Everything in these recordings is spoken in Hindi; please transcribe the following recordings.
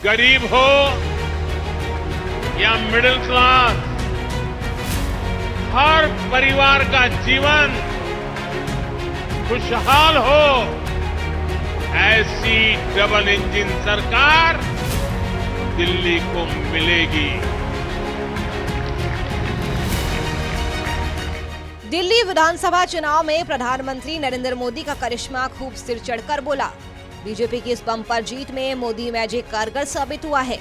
गरीब हो या मिडिल क्लास, हर परिवार का जीवन खुशहाल हो, ऐसी डबल इंजन सरकार दिल्ली को मिलेगी। दिल्ली विधानसभा चुनाव में प्रधानमंत्री नरेंद्र मोदी का करिश्मा खूब सिर चढ़कर बोला। बीजेपी की इस बम्पर जीत में मोदी मैजिक कारगर साबित हुआ है।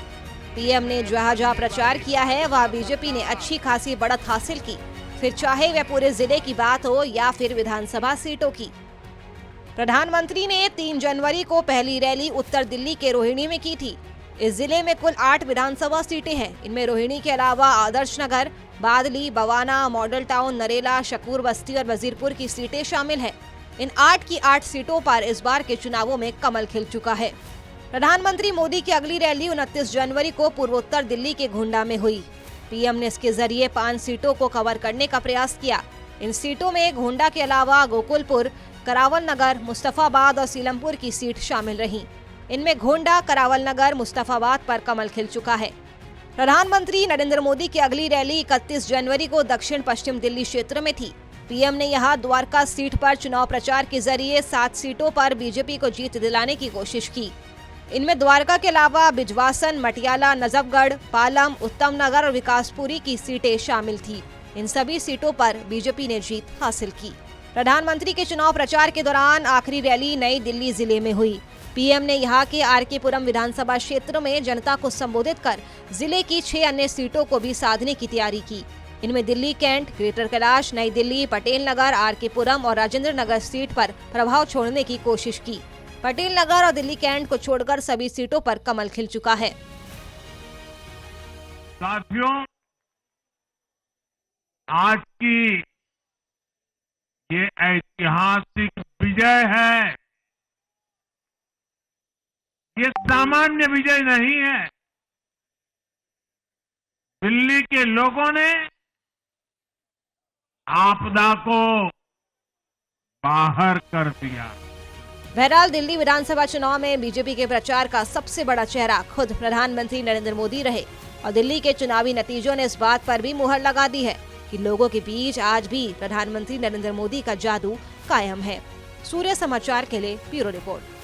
पीएम ने जहां प्रचार किया है वहां बीजेपी ने अच्छी खासी बढ़त हासिल की, फिर चाहे वह पूरे जिले की बात हो या फिर विधानसभा सीटों की। प्रधानमंत्री ने 3 जनवरी को पहली रैली उत्तर दिल्ली के रोहिणी में की थी। इस जिले में कुल 8 विधानसभा सीटें हैं। इनमें रोहिणी के अलावा आदर्श नगर, बादली, बवाना, मॉडल टाउन, नरेला, शकूर बस्ती और वजीरपुर की सीटें शामिल हैं। इन 8 की 8 सीटों पर इस बार के चुनावों में कमल खिल चुका है। प्रधानमंत्री मोदी की अगली रैली 29 जनवरी को पूर्वोत्तर दिल्ली के घोंडा में हुई। पीएम ने इसके जरिए 5 सीटों को कवर करने का प्रयास किया। इन सीटों में घोंडा के अलावा गोकुलपुर, करावल नगर, मुस्तफाबाद और सीलमपुर की सीट शामिल रही। इनमें घोंडा, करावल नगर, मुस्तफाबाद पर कमल खिल चुका है। प्रधानमंत्री नरेंद्र मोदी की अगली रैली 31 जनवरी को दक्षिण पश्चिम दिल्ली क्षेत्र में थी। पीएम ने यहां द्वारका सीट पर चुनाव प्रचार के जरिए 7 सीटों पर बीजेपी को जीत दिलाने की कोशिश की। इनमें द्वारका के अलावा बिजवासन, मटियाला, नजफगढ़, पालम, उत्तम नगर और विकासपुरी की सीटें शामिल थी। इन सभी सीटों पर बीजेपी ने जीत हासिल की। प्रधानमंत्री के चुनाव प्रचार के दौरान आखिरी रैली नई दिल्ली जिले में हुई। पीएम ने यहां के आरके पुरम विधानसभा क्षेत्र में जनता को संबोधित कर जिले की 6 अन्य सीटों को भी साधने की तैयारी की। इनमें दिल्ली कैंट, ग्रेटर कैलाश, नई दिल्ली, पटेल नगर, आरके पुरम और राजेंद्र नगर सीट पर प्रभाव छोड़ने की कोशिश की। पटेल नगर और दिल्ली कैंट को छोड़कर सभी सीटों पर कमल खिल चुका है। साथियों, आज की ये ऐतिहासिक विजय है। ये सामान्य विजय नहीं है। दिल्ली के लोगों ने आपदा को बाहर कर दिया। बहरहाल दिल्ली विधानसभा चुनाव में बीजेपी के प्रचार का सबसे बड़ा चेहरा खुद प्रधानमंत्री नरेंद्र मोदी रहे और दिल्ली के चुनावी नतीजों ने इस बात पर भी मुहर लगा दी है कि लोगों के बीच आज भी प्रधानमंत्री नरेंद्र मोदी का जादू कायम है। सूर्य समाचार के लिए ब्यूरो रिपोर्ट।